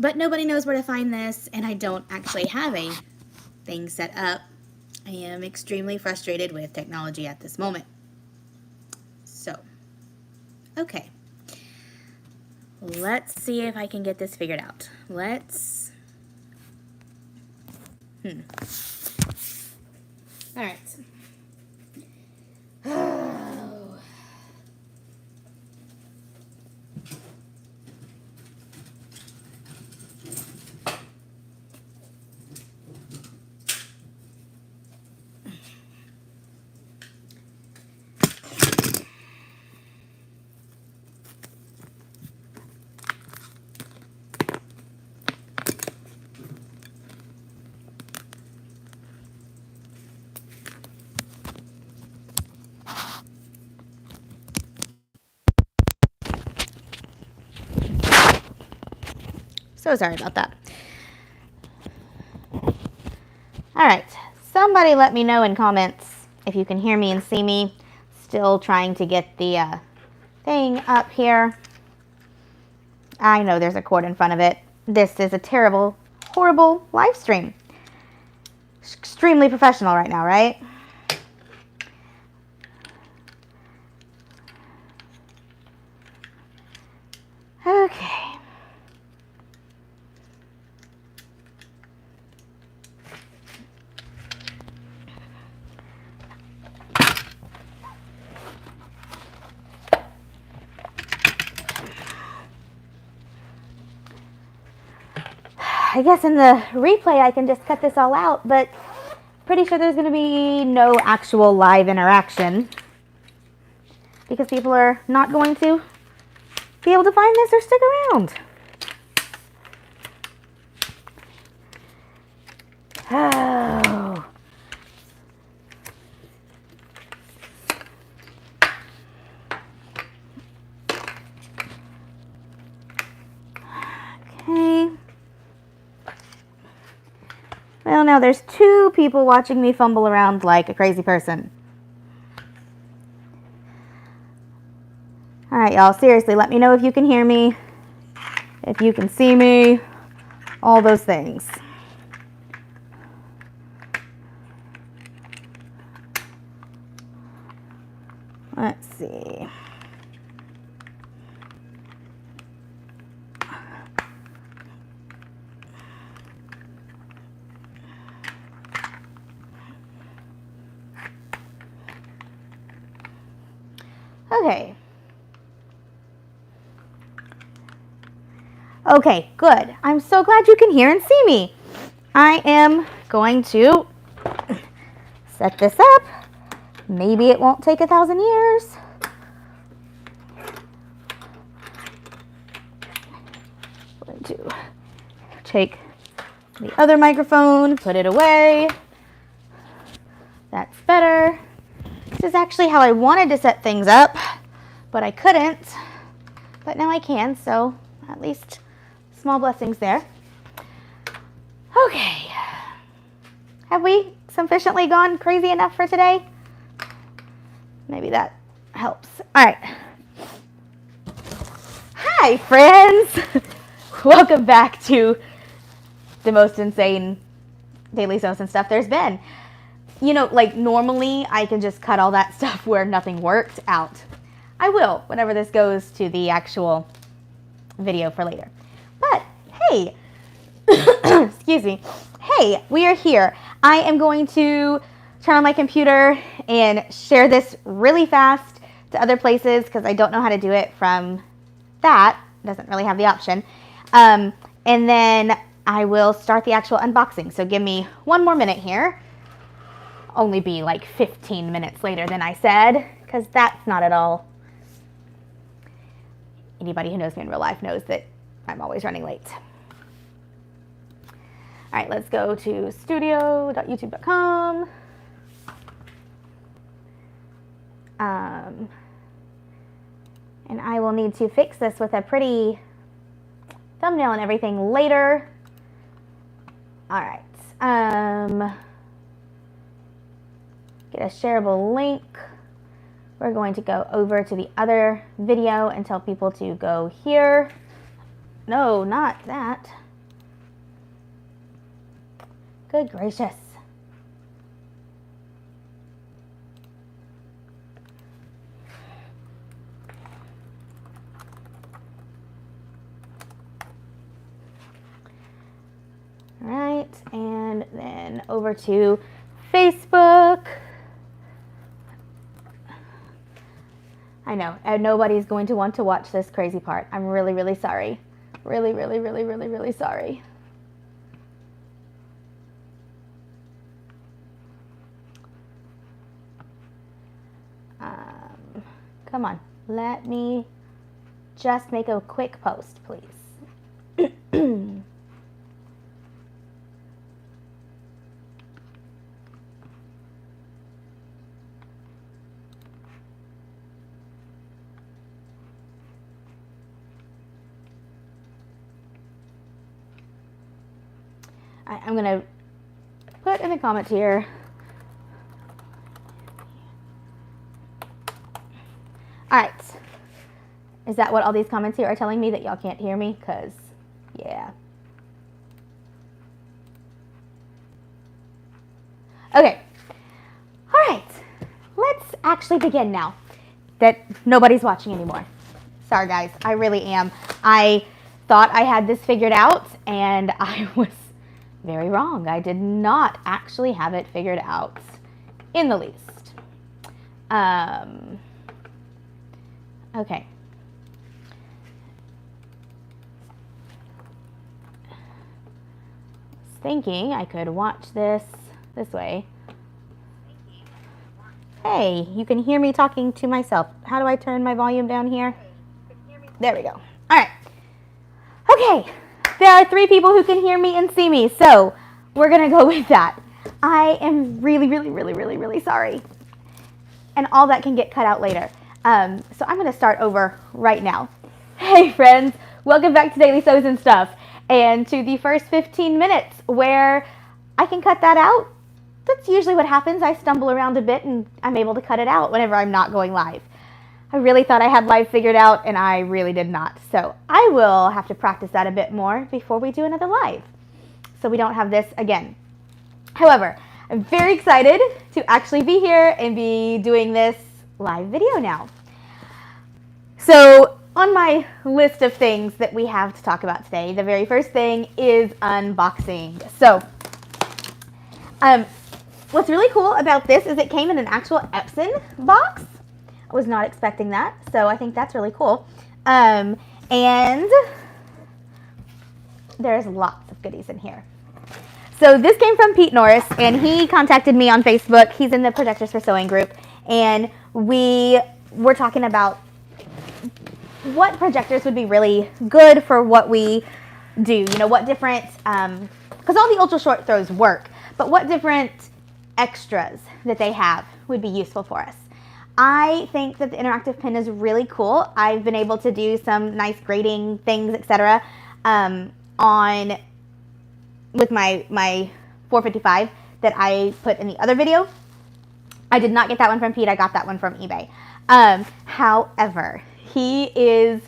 But nobody knows where to find this, and I don't actually have a thing set up. I am extremely frustrated with technology at this moment. So, okay. Let's see if I can get this figured out. Let's... All right. Oh. So sorry about that. All right, somebody let me know in comments if you can hear me and see me. Still trying to get the thing up here. I know there's a cord in front of it. This is a terrible, horrible live stream. Extremely professional right now, right? Okay. I guess in the replay I can just cut this all out, but pretty sure there's going to be no actual live interaction because people are not going to be able to find this or stick around. Oh. Okay. Well, now there's 2 people watching me fumble around like a crazy person. All right, y'all, seriously, let me know if you can hear me, if you can see me, all those things. Let's see. Okay. Okay, good. I'm so glad you can hear and see me. I am going to set this up. Maybe it won't take 1,000 years. I'm going to take the other microphone, put it away. That's better. This is actually how I wanted to set things up, but I couldn't. But now I can, so at least small blessings there. Okay. Have we sufficiently gone crazy enough for today? Maybe that helps. All right. Hi, friends. Welcome back to the most insane daily sews and stuff there's been. You know, like normally I can just cut all that stuff where nothing worked out. I will whenever this goes to the actual video for later. But hey, excuse me. Hey, we are here. I am going to turn on my computer and share this really fast to other places because I don't know how to do it from that. It doesn't really have the option. And then I will start the actual unboxing. So give me 1 more minute here. Only be like 15 minutes later than I said, because that's not at all. Anybody who knows me in real life knows that I'm always running late. All right, let's go to studio.youtube.com. And I will need to fix this with a pretty thumbnail and everything later. All right. Get a shareable link. We're going to go over to the other video and tell people to go here. No, not that. Good gracious. All right, and then over to Facebook. I know, and nobody's going to want to watch this crazy part. I'm really, really sorry. Really, really, really, really, really sorry. Come on, let me just make a quick post, please. I'm going to put in the comments here. All right. Is that what all these comments here are telling me, that y'all can't hear me? Because, yeah. Okay. All right. Let's actually begin now that nobody's watching anymore. Sorry, guys. I really am. I thought I had this figured out, and I was very wrong. I did not actually have it figured out in the least. Okay. Thinking I could watch this way. Hey, you can hear me talking to myself. How do I turn my volume down here? There we go. All right. Okay. There are 3 people who can hear me and see me, so we're going to go with that. I am really, really, really, really, really sorry. And all that can get cut out later. So I'm going to start over right now. Hey, friends. Welcome back to Daily Sews and Stuff. And to the first 15 minutes where I can cut that out. That's usually what happens. I stumble around a bit and I'm able to cut it out whenever I'm not going live. I really thought I had live figured out, and I really did not. So I will have to practice that a bit more before we do another live, so we don't have this again. However, I'm very excited to actually be here and be doing this live video now. So on my list of things that we have to talk about today, the very first thing is unboxing. So what's really cool about this is it came in an actual Epson box. I was not expecting that, so I think that's really cool. And there's lots of goodies in here. So this came from Pete Norris, and he contacted me on Facebook. He's in the Projectors for Sewing group, and we were talking about what projectors would be really good for what we do. You know, what different, because all the ultra short throws work, but what different extras that they have would be useful for us. I think that the interactive pen is really cool. I've been able to do some nice grading things, etc. With my 455 that I put in the other video. I did not get that one from Pete. I got that one from eBay. However, he is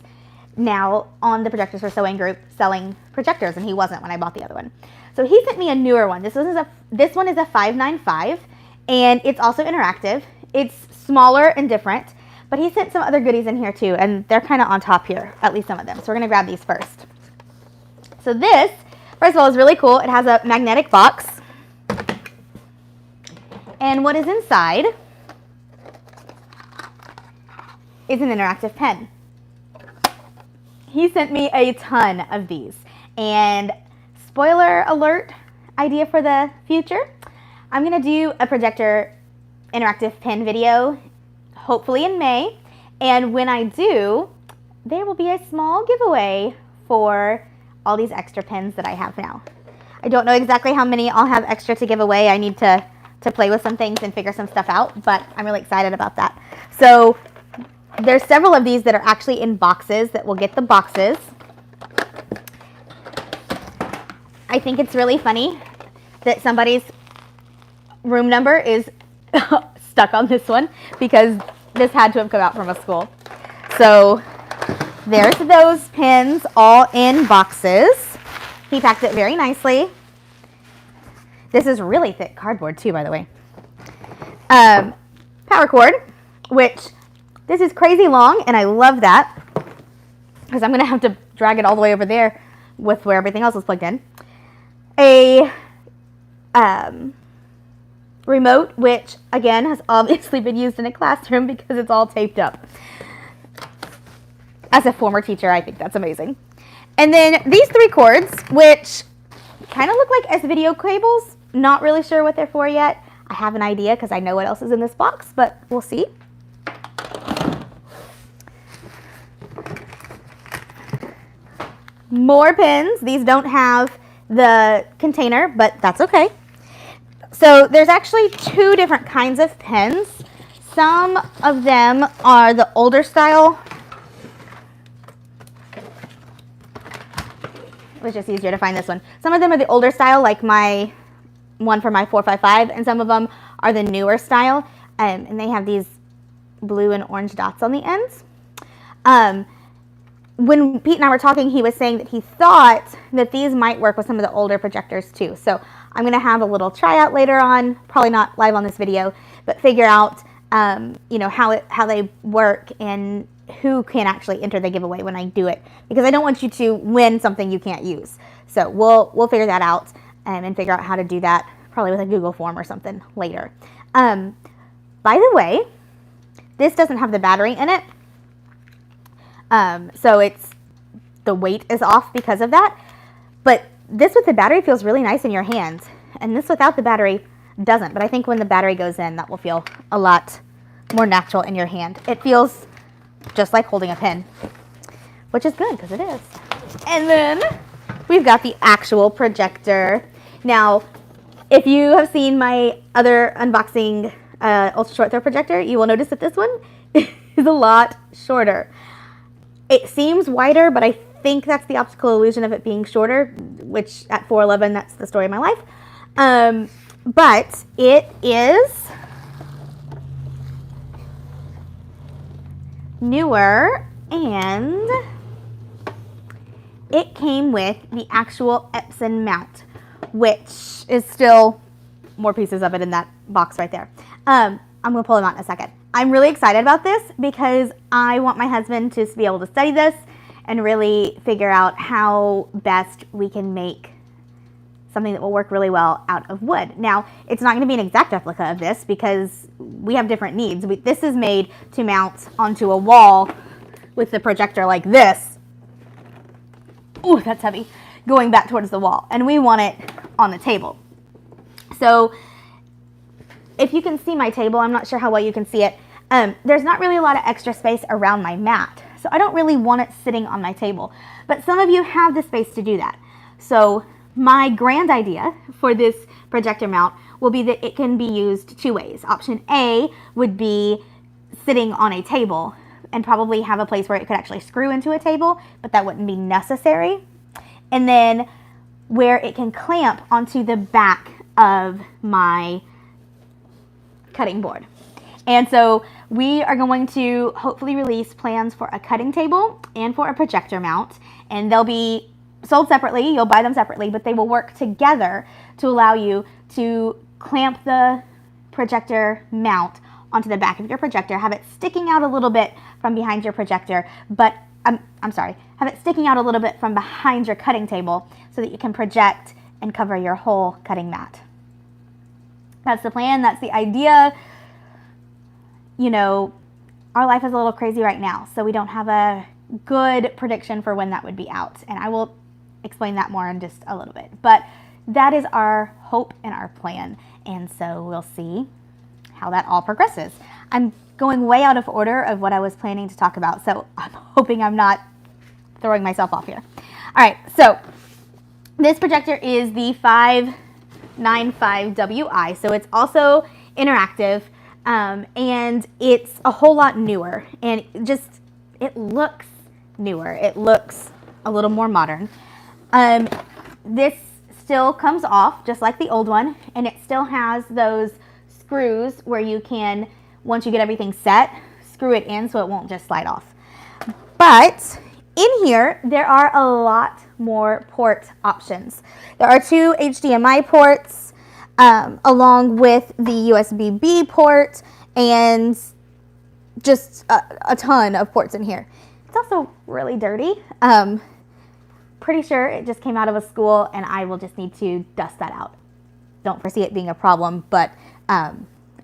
now on the Projectors for Sewing group selling projectors, and he wasn't when I bought the other one. So he sent me a newer one. This one is a 595, and it's also interactive. It's smaller and different, but he sent some other goodies in here too, and they're kind of on top here, at least some of them. So we're going to grab these first. So this, first of all, is really cool. It has a magnetic box, and what is inside is an interactive pen. He sent me a ton of these, and spoiler alert, idea for the future, I'm going to do a projector interactive pen video, hopefully in May, and when I do, there will be a small giveaway for all these extra pens that I have now. I don't know exactly how many I'll have extra to give away. I need to play with some things and figure some stuff out, but I'm really excited about that. So there's several of these that are actually in boxes that will get the boxes. I think it's really funny that somebody's room number is stuck on this one because this had to have come out from a school. So there's those pens all in boxes. He packed it very nicely. This is really thick cardboard too, by the way. Power cord, which this is crazy long, and I love that because I'm going to have to drag it all the way over there with where everything else is plugged in. A remote, which again has obviously been used in a classroom because it's all taped up. As a former teacher, I think that's amazing. And then these 3 cords, which kind of look like S-video cables. Not really sure what they're for yet. I have an idea because I know what else is in this box, but we'll see. More pins. These don't have the container, but that's okay. So there's actually 2 different kinds of pins. Some of them are the older style, it's just easier to find this one. Some of them are the older style, like my one for my 455, and some of them are the newer style, and they have these blue and orange dots on the ends. When Pete and I were talking, he was saying that he thought that these might work with some of the older projectors too. So I'm going to have a little tryout later on, probably not live on this video, but figure out you know, how they work and who can actually enter the giveaway when I do it, because I don't want you to win something you can't use. So we'll figure that out and figure out how to do that, probably with a Google form or something later. By the way, this doesn't have the battery in it, so the weight is off because of that. But this with the battery feels really nice in your hands, and this without the battery doesn't. But I think when the battery goes in, that will feel a lot more natural in your hand. It feels just like holding a pen, which is good because it is. And then we've got the actual projector. Now, if you have seen my other unboxing ultra short throw projector, you will notice that this one is a lot shorter. It seems wider, but I think that's the optical illusion of it being shorter, which at 4'11", that's the story of my life. But it is newer, and it came with the actual Epson mount, which is still more pieces of it in that box right there. I'm going to pull them out in a second. I'm really excited about this because I want my husband to be able to study this and really figure out how best we can make something that will work really well out of wood. Now, it's not going to be an exact replica of this because we have different needs. This is made to mount onto a wall with the projector like this. Ooh, that's heavy. Going back towards the wall. And we want it on the table. So, if you can see my table, I'm not sure how well you can see it. There's not really a lot of extra space around my mat. So, I don't really want it sitting on my table. But some of you have the space to do that. So, my grand idea for this projector mount will be that it can be used 2 ways. Option A would be sitting on a table and probably have a place where it could actually screw into a table, but that wouldn't be necessary. And then where it can clamp onto the back of my cutting board. And so we are going to hopefully release plans for a cutting table and for a projector mount, and they'll be sold separately. You'll buy them separately, but they will work together to allow you to clamp the projector mount onto the back of your projector, have it sticking out a little bit from behind your projector, but I'm sorry, have it sticking out a little bit from behind your cutting table so that you can project and cover your whole cutting mat. That's the plan. That's the idea. You know, our life is a little crazy right now, so we don't have a good prediction for when that would be out, and I will explain that more in just a little bit. But that is our hope and our plan, and so we'll see how that all progresses. I'm going way out of order of what I was planning to talk about, so I'm hoping I'm not throwing myself off here. All right, so this projector is the 595WI, so it's also interactive, and it's a whole lot newer, and it looks newer. It looks a little more modern. This still comes off just like the old one, and it still has those screws where you can, once you get everything set, screw it in so it won't just slide off. But in here, there are a lot more port options. There are 2 HDMI ports. along with the USB-B port and just a ton of ports in here. It's also really dirty. Pretty sure it just came out of a school and I will just need to dust that out. Don't foresee it being a problem, but I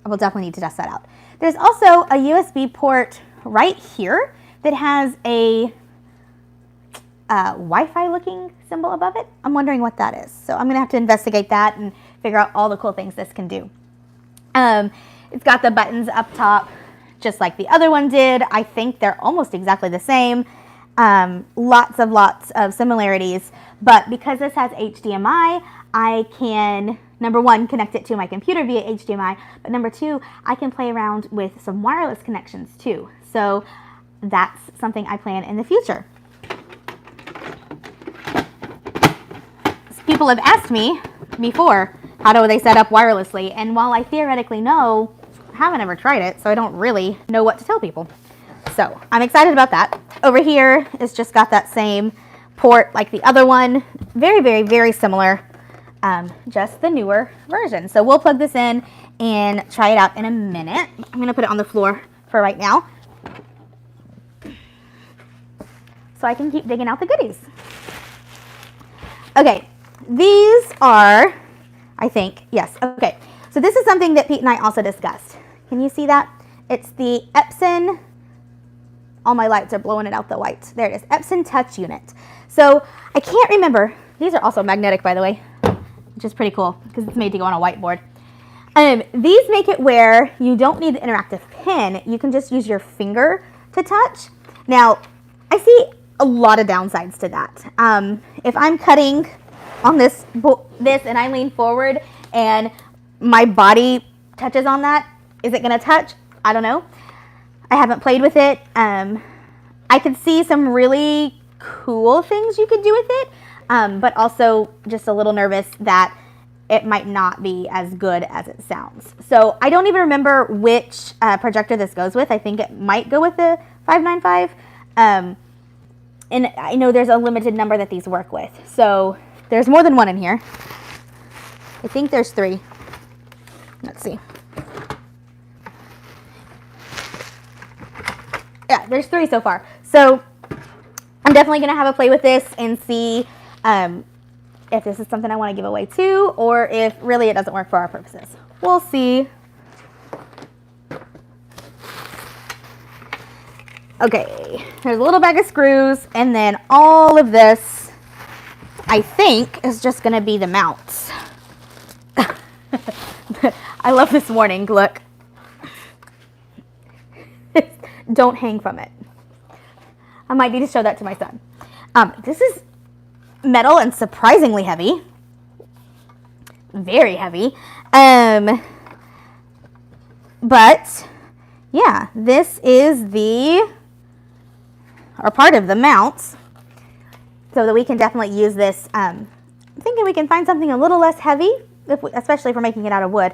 will definitely need to dust that out. There's also a USB port right here that has a Wi-Fi looking symbol above it. I'm wondering what that is. So I'm gonna have to investigate that and figure out all the cool things this can do. It's got the buttons up top, just like the other one did. I think they're almost exactly the same. Lots of similarities, but because this has HDMI, I can, number one, connect it to my computer via HDMI, but number two, I can play around with some wireless connections too. So that's something I plan in the future. People have asked me before, how do they set up wirelessly? And while I theoretically know, I haven't ever tried it, so I don't really know what to tell people. So I'm excited about that. Over here, it's just got that same port like the other one. Very, very, very similar, just the newer version. So we'll plug this in and try it out in a minute. I'm gonna put it on the floor for right now, so I can keep digging out the goodies. Okay, these are, I think, yes, okay. So this is something that Pete and I also discussed. Can you see that? It's the Epson, all my lights are blowing it out the white. There it is, Epson Touch Unit. So I can't remember, these are also magnetic, by the way, which is pretty cool because it's made to go on a whiteboard. These make it where you don't need the interactive pin. You can just use your finger to touch. Now, I see a lot of downsides to that. If I'm cutting on this and I lean forward and my body touches on that, is it gonna touch? I don't know. I haven't played with it. I could see some really cool things you could do with it, but also just a little nervous that it might not be as good as it sounds. So I don't even remember which projector this goes with. I think it might go with the 595. And I know there's a limited number that these work with. So there's more than one in here. I think there's 3. Let's see. Yeah, there's 3 so far. So I'm definitely gonna have a play with this and see if this is something I want to give away too, or if really it doesn't work for our purposes. We'll see. Okay, there's a little bag of screws, and then all of this, I think, is just gonna be the mounts. I love this warning, look. Don't hang from it. I might need to show that to my son. This is metal and surprisingly heavy. Very heavy. But yeah, this is part of the mounts, so that we can definitely use this. I'm thinking we can find something a little less heavy, especially if we're making it out of wood.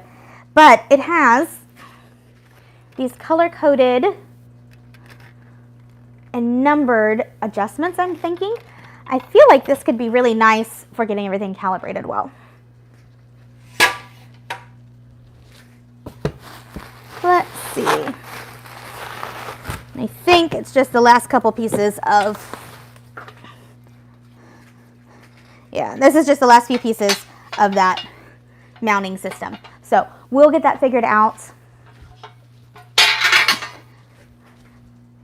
But it has these color-coded and numbered adjustments, I'm thinking. I feel like this could be really nice for getting everything calibrated well. Let's see. I think it's just the last couple pieces of, yeah, this is just the last few pieces of that mounting system. So we'll get that figured out,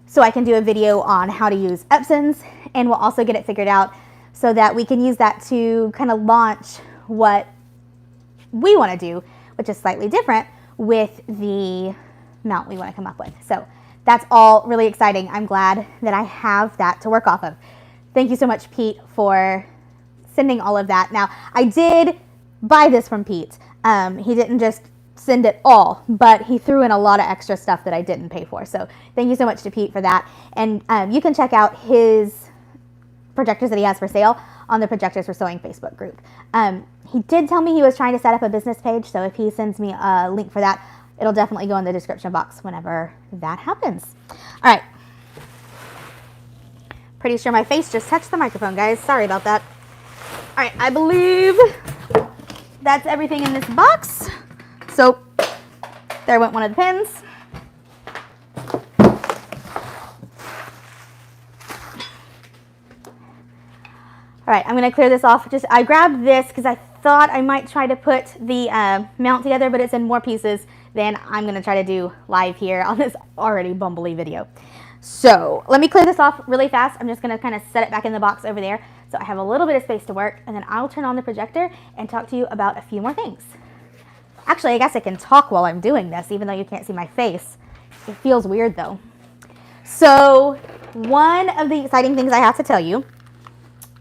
so I can do a video on how to use Epsons, and we'll also get it figured out so that we can use that to kind of launch what we want to do, which is slightly different with the mount we want to come up with. So that's all really exciting. I'm glad that I have that to work off of. Thank you so much, Pete, for sending all of that. Now, I did buy this from Pete. He didn't just send it all, but he threw in a lot of extra stuff that I didn't pay for. So thank you so much to Pete for that. And you can check out his projectors that he has for sale on the Projectors for Sewing Facebook group. He did tell me he was trying to set up a business page, so if he sends me a link for that, it'll definitely go in the description box whenever that happens. All right. Pretty sure my face just touched the microphone, guys. Sorry about that. All right, I believe that's everything in this box. So there went one of the pins. All right, I'm gonna clear this off. I grabbed this because I thought I might try to put the mount together, but it's in more pieces than I'm gonna try to do live here on this already bumbly video. So let me clear this off really fast. I'm just gonna kind of set it back in the box over there so I have a little bit of space to work, and then I'll turn on the projector and talk to you about a few more things. Actually, I guess I can talk while I'm doing this, even though you can't see my face. It feels weird though. So one of the exciting things I have to tell you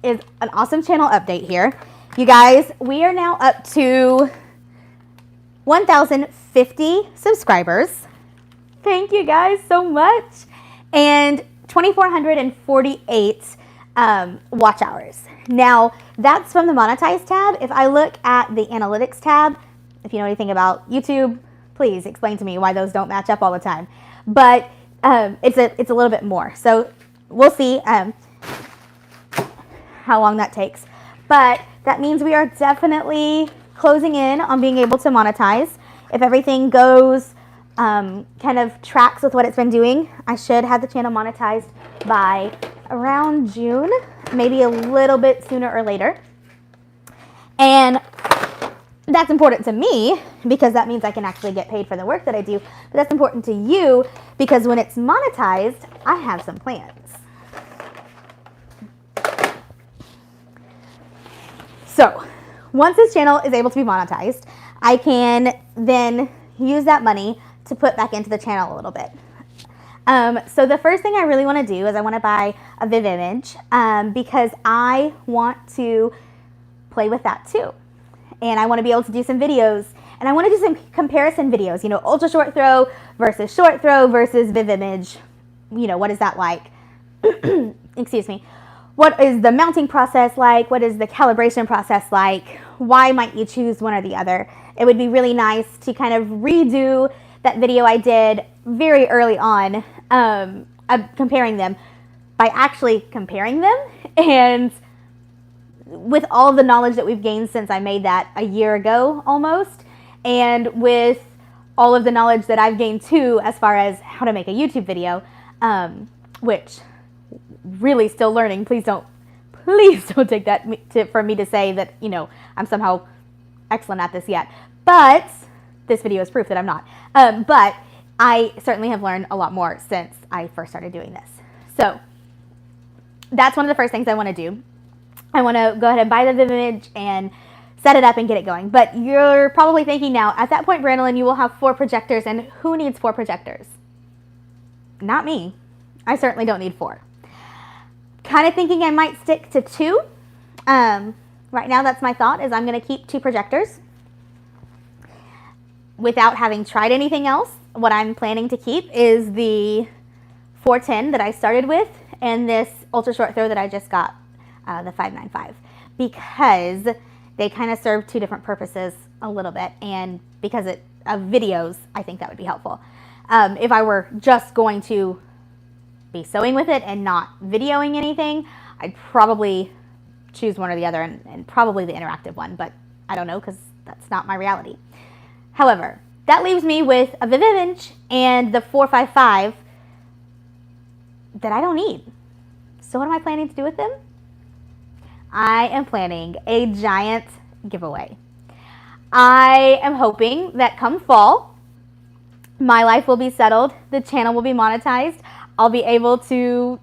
is an awesome channel update here. You guys, we are now up to 1,050 subscribers. Thank you guys so much. And 2,448 watch hours. Now, that's from the monetize tab. If I look at the analytics tab, if you know anything about YouTube, please explain to me why those don't match up all the time. But it's a little bit more. So we'll see how long that takes. But that means we are definitely closing in on being able to monetize. If everything goes kind of tracks with what it's been doing, I should have the channel monetized by around June, maybe a little bit sooner or later. And that's important to me because that means I can actually get paid for the work that I do. But that's important to you because when it's monetized, I have some plans. So once this channel is able to be monetized, I can then use that money to put back into the channel a little bit. So the first thing I really want to do is I want to buy a Viv image because I want to play with that too. And I want to be able to do some videos, and I want to do some comparison videos, you know, ultra short throw versus short throw versus Viv image. You know, what is that like? Excuse me. What is the mounting process like? What is the calibration process like? Why might you choose one or the other? It would be really nice to kind of redo that video I did very early on, comparing them, by actually comparing them, and with all the knowledge that we've gained since I made that a year ago almost, and with all of the knowledge that I've gained too as far as how to make a YouTube video, which really still learning. Please don't take that for me to say that, you know, I'm somehow excellent at this yet. But this video is proof that I'm not. But I certainly have learned a lot more since I first started doing this. So that's one of the first things I want to do. I want to go ahead and buy the Viv image and set it up and get it going. But you're probably thinking now, at that point, Brandolyn, you will have 4 projectors, and who needs 4 projectors? Not me. I certainly don't need 4. Kind of thinking I might stick to 2. Right now, that's my thought, is I'm going to keep 2 projectors. Without having tried anything else, what I'm planning to keep is the 410 that I started with and this ultra short throw that I just got, the 595, because they kind of serve 2 different purposes a little bit, and because of videos, I think that would be helpful. If I were just going to be sewing with it and not videoing anything, I'd probably choose one or the other, and probably the interactive one, but I don't know because that's not my reality. However, that leaves me with a Viv image and the 455 that I don't need. So what am I planning to do with them? I am planning a giant giveaway. I am hoping that come fall, my life will be settled, the channel will be monetized, I'll be able to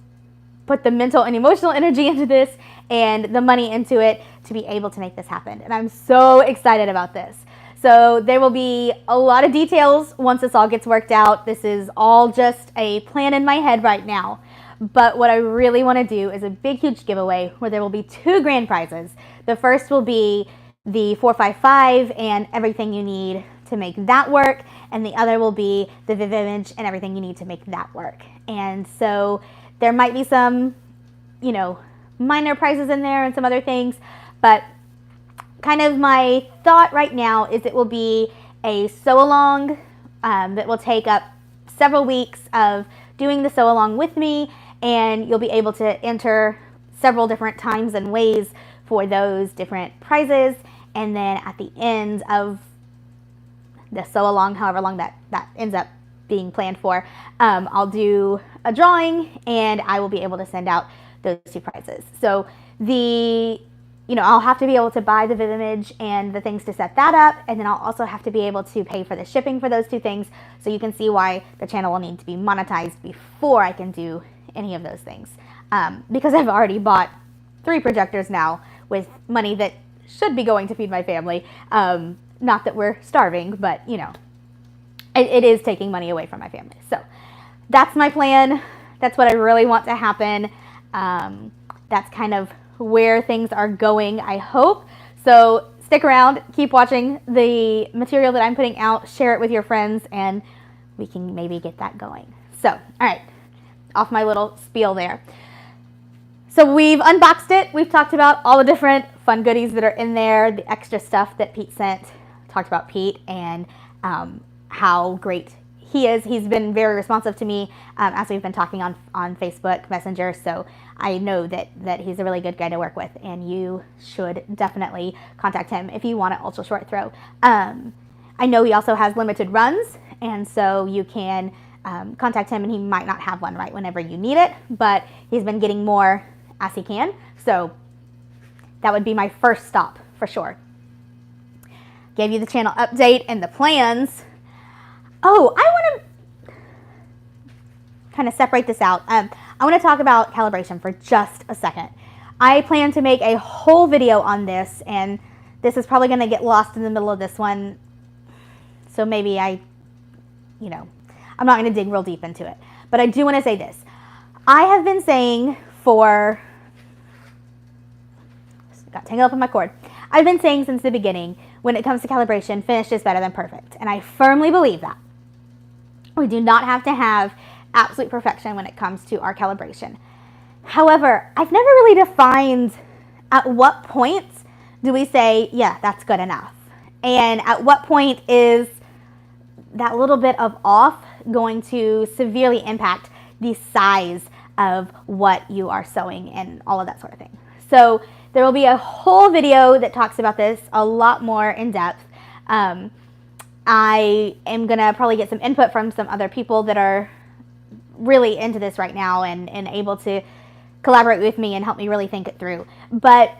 put the mental and emotional energy into this and the money into it to be able to make this happen. And I'm so excited about this. So there will be a lot of details once this all gets worked out. This is all just a plan in my head right now. But what I really want to do is a big, huge giveaway where there will be 2 grand prizes. The first will be the 455 and everything you need to make that work. And the other will be the Viv image and everything you need to make that work. And so there might be some, you know, minor prizes in there and some other things. But kind of my thought right now is it will be a sew-along that will take up several weeks of doing the sew-along with me, and you'll be able to enter several different times and ways for those different prizes, And then at the end of the sew along, however long that ends up being planned for, I'll do a drawing and I will be able to send out those 2 prizes. So I'll have to be able to buy the Vimage and the things to set that up, and then I'll also have to be able to pay for the shipping for those 2 things. So you can see why the channel will need to be monetized before I can do any of those things. Because I've already bought 3 projectors now with money that should be going to feed my family. Not that we're starving, but it is taking money away from my family. So that's my plan. That's what I really want to happen. That's kind of where things are going, I hope. So stick around, keep watching the material that I'm putting out, share it with your friends, and we can maybe get that going. So, all right, off my little spiel there. So we've unboxed it. We've talked about all the different fun goodies that are in there, the extra stuff that Pete sent. Talked about Pete and how great he is. He's been very responsive to me as we've been talking on Facebook Messenger. So I know that he's a really good guy to work with, and you should definitely contact him if you want an ultra short throw. I know he also has limited runs, and so you can contact him, and he might not have one right whenever you need it, but he's been getting more as he can. So that would be my first stop for sure. Gave you the channel update and the plans. Oh, I want to kind of separate this out. I want to talk about calibration for just a second. I plan to make a whole video on this, and this is probably going to get lost in the middle of this one. So maybe I'm not going to dig real deep into it. But I do want to say this. I have been saying got tangled up in my cord. I've been saying since the beginning, when it comes to calibration, finished is better than perfect. And I firmly believe that. We do not have to have absolute perfection when it comes to our calibration. However, I've never really defined at what point do we say, yeah, that's good enough. And at what point is that little bit of off going to severely impact the size of what you are sewing and all of that sort of thing. So there will be a whole video that talks about this a lot more in depth. I am going to probably get some input from some other people that are really into this right now and able to collaborate with me and help me really think it through. But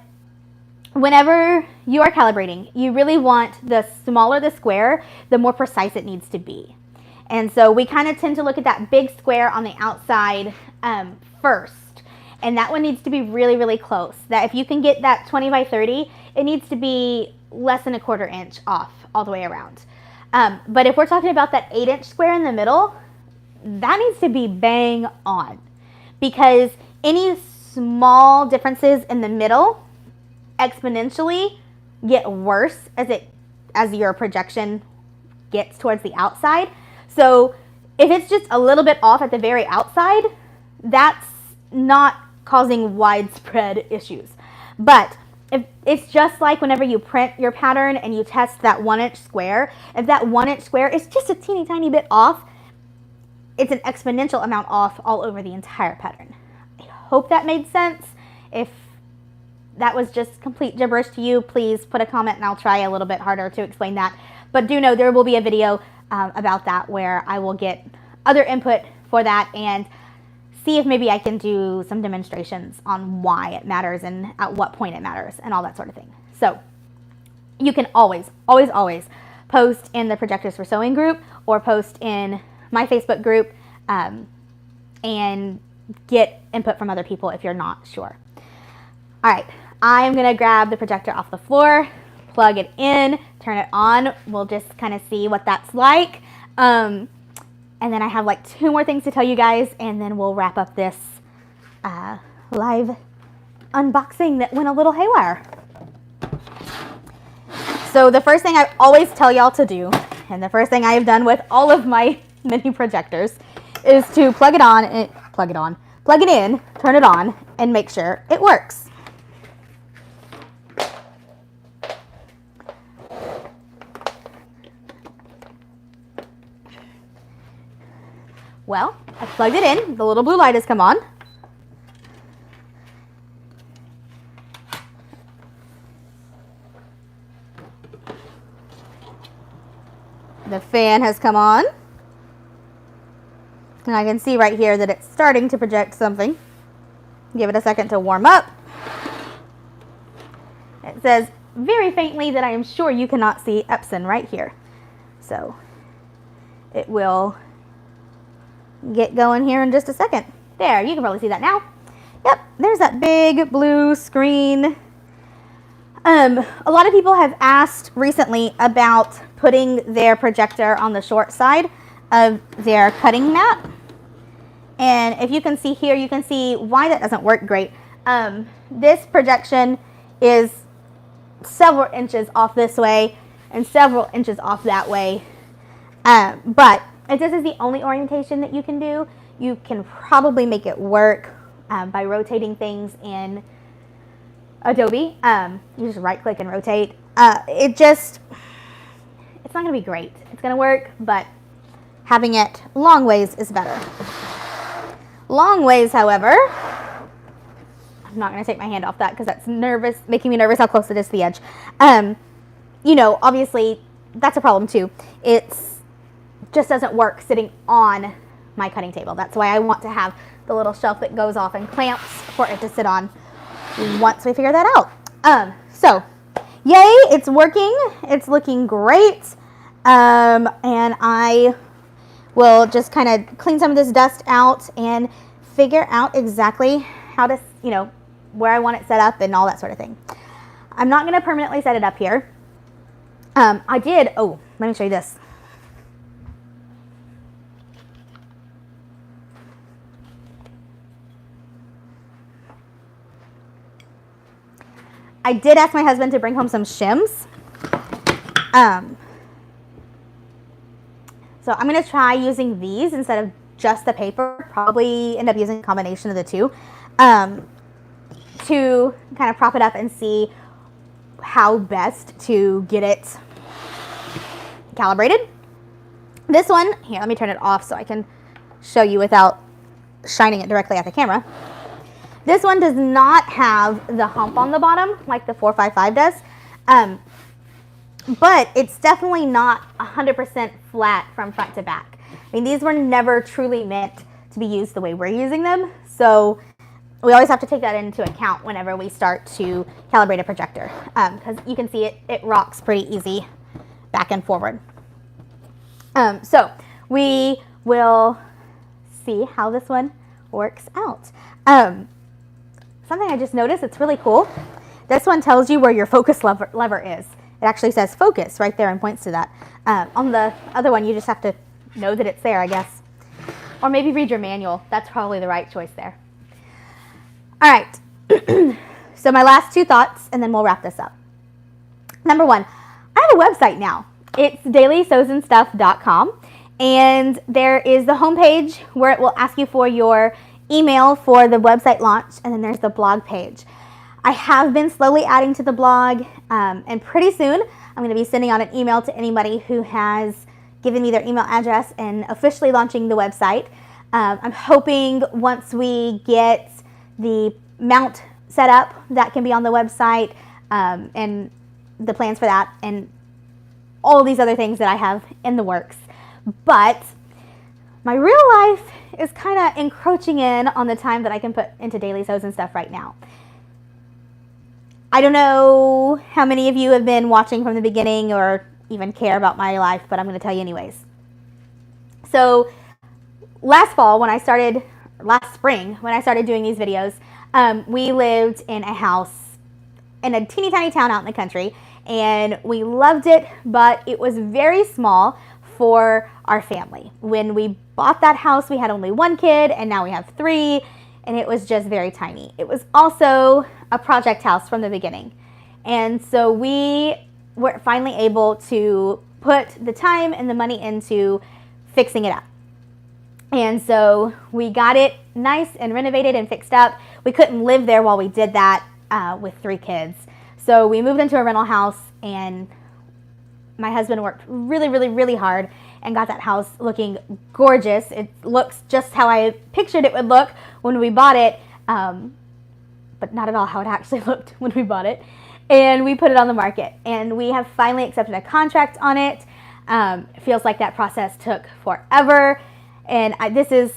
whenever you are calibrating, you really want the smaller the square, the more precise it needs to be. And so we kind of tend to look at that big square on the outside first. And that one needs to be really, really close. That if you can get that 20 by 30, it needs to be less than a 1/4 inch off all the way around. But if we're talking about that 8-inch square in the middle, that needs to be bang on. Because any small differences in the middle exponentially get worse as your projection gets towards the outside. So if it's just a little bit off at the very outside, that's not causing widespread issues. But if it's just like whenever you print your pattern and you test that 1-inch square, if that 1-inch square is just a teeny tiny bit off, it's an exponential amount off all over the entire pattern. I hope that made sense. If that was just complete gibberish to you, please put a comment and I'll try a little bit harder to explain that. But do know there will be a video about that where I will get other input for that and see if maybe I can do some demonstrations on why it matters and at what point it matters and all that sort of thing. So you can always, always, always post in the Projectors for Sewing group or post in my Facebook group and get input from other people if you're not sure. All right, I'm gonna grab the projector off the floor, plug it in, turn it on. We'll just kind of see what that's like. And then I have like 2 more things to tell you guys, and then we'll wrap up this live unboxing that went a little haywire. So the first thing I always tell y'all to do, and the first thing I have done with all of my mini projectors, is to plug it in, turn it on, and make sure it works. Well, I plugged it in. The little blue light has come on. The fan has come on. And I can see right here that it's starting to project something. Give it a second to warm up. It says very faintly that I am sure you cannot see Epson right here. So it will get going here in just a second. There, you can probably see that now. Yep, there's that big blue screen. A lot of people have asked recently about putting their projector on the short side of their cutting mat. And if you can see here, you can see why that doesn't work great. This projection is several inches off this way and several inches off that way. But if this is the only orientation that you can do, you can probably make it work by rotating things in Adobe. You just right click and rotate. It's not going to be great. It's going to work, but having it long ways is better. Long ways, however, I'm not going to take my hand off that because that's making me nervous how close it is to the edge. You know, obviously that's a problem too. It's just doesn't work sitting on my cutting table. That's why I want to have the little shelf that goes off and clamps for it to sit on once we figure that out. So yay, it's working. It's looking great. And I will just kind of clean some of this dust out and figure out exactly how to, you know, where I want it set up and all that sort of thing. I'm not going to permanently set it up here. Let me show you this. I did ask my husband to bring home some shims. So I'm going to try using these instead of just the paper. Probably end up using a combination of the two to kind of prop it up and see how best to get it calibrated. This one, here, let me turn it off so I can show you without shining it directly at the camera. This one does not have the hump on the bottom like the 455 does, but it's definitely not 100% flat from front to back. I mean, these were never truly meant to be used the way we're using them, so we always have to take that into account whenever we start to calibrate a projector, because you can see it rocks pretty easy back and forward. So we will see how this one works out. Something I just noticed, it's really cool. This one tells you where your focus lever is. It actually says focus right there and points to that. On the other one, you just have to know that it's there, I guess. Or maybe read your manual. That's probably the right choice there. All right. So my last two thoughts, and then we'll wrap this up. Number one, I have a website now. It's dailysewsandstuff.com. And there is the homepage where it will ask you for your email for the website launch, and then there's the blog page. I have been slowly adding to the blog, and pretty soon I'm going to be sending out an email to anybody who has given me their email address and officially launching the website. I'm hoping once we get the mount set up, that can be on the website, and the plans for that, and all these other things that I have in the works. But my real life is kind of encroaching in on the time that I can put into Daily Sews and Stuff right now. I don't know how many of you have been watching from the beginning or even care about my life, but I'm going to tell you anyways. So last spring, when I started doing these videos, we lived in a house in a teeny tiny town out in the country, and we loved it, but it was very small for our family. When we bought that house, we had only one kid, and now we have three, and it was just very tiny. It was also a project house from the beginning. And so we were finally able to put the time and the money into fixing it up. And so we got it nice and renovated and fixed up. We couldn't live there while we did that with three kids. So we moved into a rental house, and my husband worked really, really, really hard and got that house looking gorgeous. It looks just how I pictured it would look when we bought it, but not at all how it actually looked when we bought it. and we put it on the market. And we have finally accepted a contract on it. It feels like that process took forever. And this is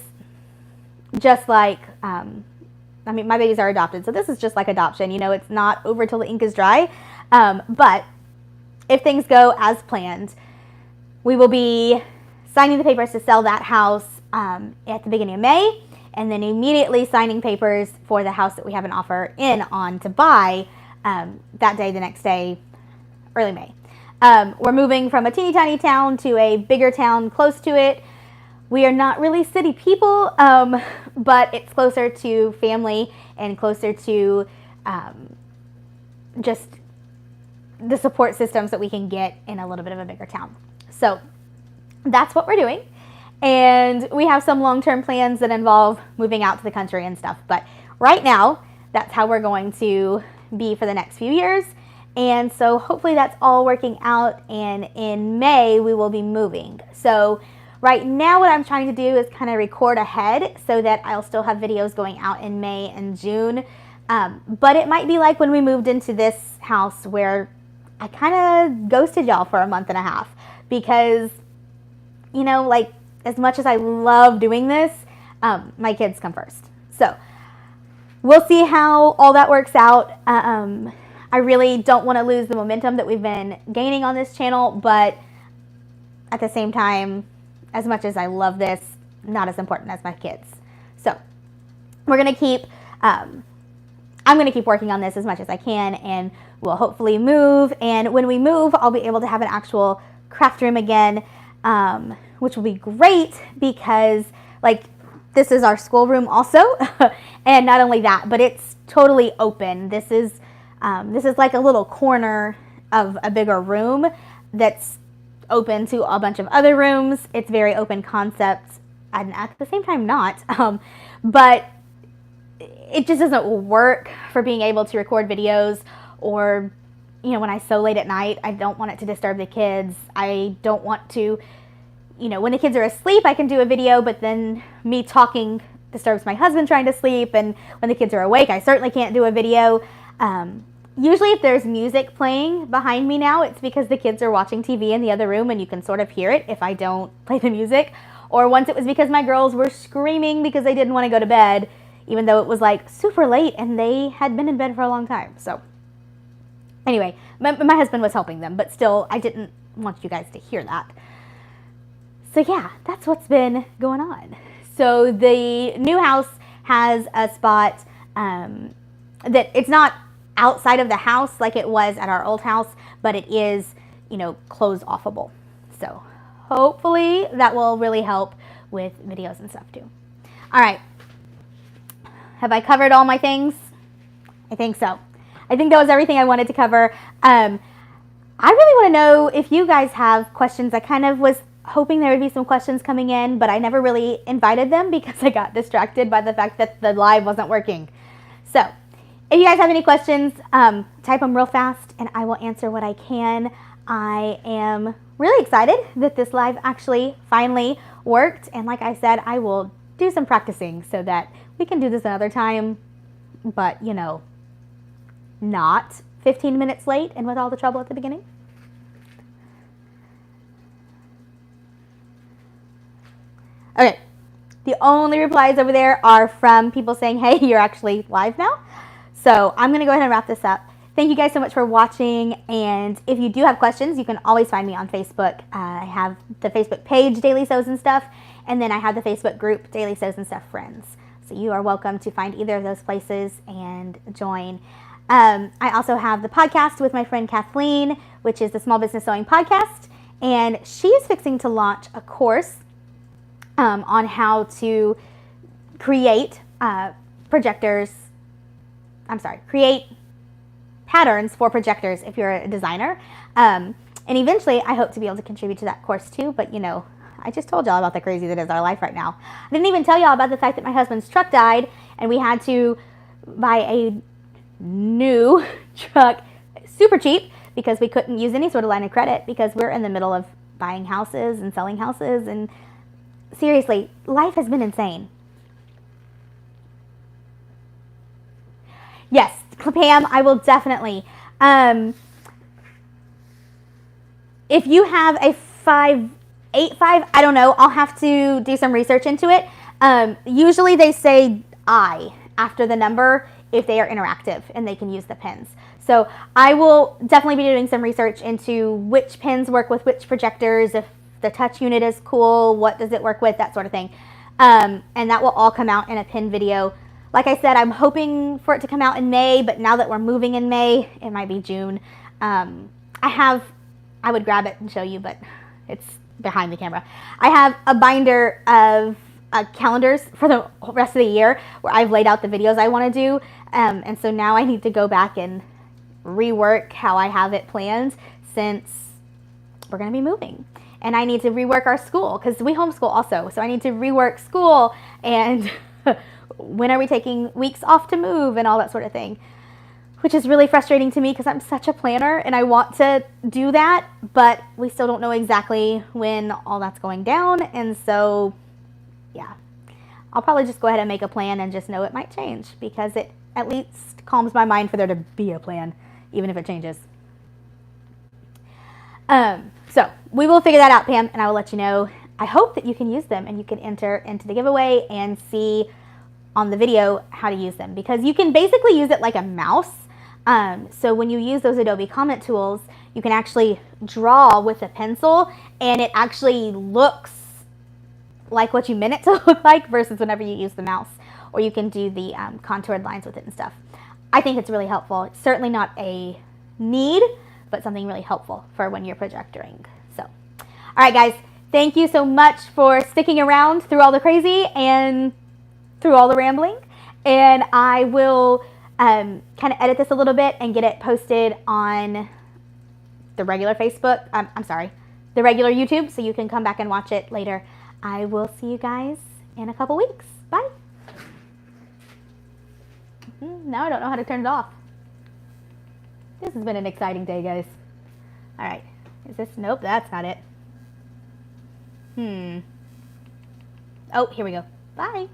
just like, I mean, my babies are adopted, so this is just like adoption. You know, it's not over till the ink is dry. But if things go as planned, we will be signing the papers to sell that house at the beginning of May, and then immediately signing papers for the house that we have an offer in on to buy that day, the next day, early May. We're moving from a teeny tiny town to a bigger town close to it. We are not really city people, but it's closer to family and closer to just the support systems that we can get in a little bit of a bigger town. So that's what we're doing. And we have some long-term plans that involve moving out to the country and stuff. But right now, that's how we're going to be for the next few years. And so hopefully that's all working out. And in May, we will be moving. So right now, what I'm trying to do is kind of record ahead so that I'll still have videos going out in May and June. But it might be like when we moved into this house where I kind of ghosted y'all for a month and a half because, you know, like as much as I love doing this, my kids come first. So we'll see how all that works out. I really don't want to lose the momentum that we've been gaining on this channel, but at the same time, as much as I love this, not as important as my kids. So we're going to keep, I'm going to keep working on this as much as I can, and we'll hopefully move. And when we move, I'll be able to have an actual craft room again, which will be great because like this is our schoolroom also. And not only that, but it's totally open. This is like a little corner of a bigger room that's open to a bunch of other rooms. It's very open concept, and at the same time not. But it just doesn't work for being able to record videos, or, you know, when I sew late at night, I don't want it to disturb the kids. I don't want to, you know, when the kids are asleep, I can do a video, but then me talking disturbs my husband trying to sleep, and when the kids are awake, I certainly can't do a video. Usually if there's music playing behind me now, it's because the kids are watching TV in the other room and you can sort of hear it if I don't play the music. Or once it was because my girls were screaming because they didn't want to go to bed, even though it was like super late and they had been in bed for a long time. So anyway, my husband was helping them, but still I didn't want you guys to hear that. So yeah, that's what's been going on. So the new house has a spot that it's not outside of the house like it was at our old house, but it is, you know, closed offable. So hopefully that will really help with videos and stuff too. All right. Have I covered all my things? I think so. I think that was everything I wanted to cover. I really want to know if you guys have questions. I kind of was hoping there would be some questions coming in, but I never really invited them because I got distracted by the fact that the live wasn't working. So if you guys have any questions, type them real fast and I will answer what I can. I am really excited that this live actually finally worked. And like I said, I will do some practicing so that we can do this another time, but you know, not 15 minutes late and with all the trouble at the beginning. Okay, the only replies over there are from people saying, hey, you're actually live now. So I'm going to go ahead and wrap this up. Thank you guys so much for watching. And if you do have questions, you can always find me on Facebook. I have the Facebook page, Daily Sews and Stuff. And then I have the Facebook group, Daily Sews and Stuff Friends. So you are welcome to find either of those places and join. I also have the podcast with my friend Cathleen, which is the Small Business Sewing Podcast. And she is fixing to launch a course on how to create create patterns for projectors if you're a designer. And eventually I hope to be able to contribute to that course too, but you know, I just told y'all about the crazy that is our life right now. I didn't even tell y'all about the fact that my husband's truck died and we had to buy a new truck super cheap because we couldn't use any sort of line of credit because we're in the middle of buying houses and selling houses, and seriously, life has been insane. Yes, Pam, I will definitely If you have a 585, I don't know. I'll have to do some research into it. Usually they say I after the number if they are interactive and they can use the pins. So I will definitely be doing some research into which pins work with which projectors, if the touch unit is cool, what does it work with, that sort of thing. And that will all come out in a pin video. Like I said, I'm hoping for it to come out in May, but now that we're moving in May, it might be June. I would grab it and show you, but it's behind the camera. I have a binder of calendars for the rest of the year where I've laid out the videos I want to do. And so now I need to go back and rework how I have it planned since we're going to be moving. And I need to rework our school because we homeschool also. So I need to rework school and when are we taking weeks off to move and all that sort of thing, which is really frustrating to me because I'm such a planner and I want to do that, but we still don't know exactly when all that's going down. And so, yeah, I'll probably just go ahead and make a plan and just know it might change because it at least calms my mind for there to be a plan, even if it changes. So we will figure that out, Pam, and I will let you know. I hope that you can use them and you can enter into the giveaway and see on the video how to use them because you can basically use it like a mouse. So when you use those Adobe comment tools, you can actually draw with a pencil and it actually looks like what you meant it to look like versus whenever you use the mouse, or you can do the contoured lines with it and stuff. I think it's really helpful. It's certainly not a need, but something really helpful for when you're projectoring. So, all right, guys, thank you so much for sticking around through all the crazy and through all the rambling. And I will kind of edit this a little bit and get it posted on the regular Facebook. The regular YouTube, so you can come back and watch it later. I will see you guys in a couple weeks. Bye. Now I don't know how to turn it off. This has been an exciting day, guys. All right. Is this? Nope, that's not it. Oh, here we go. Bye.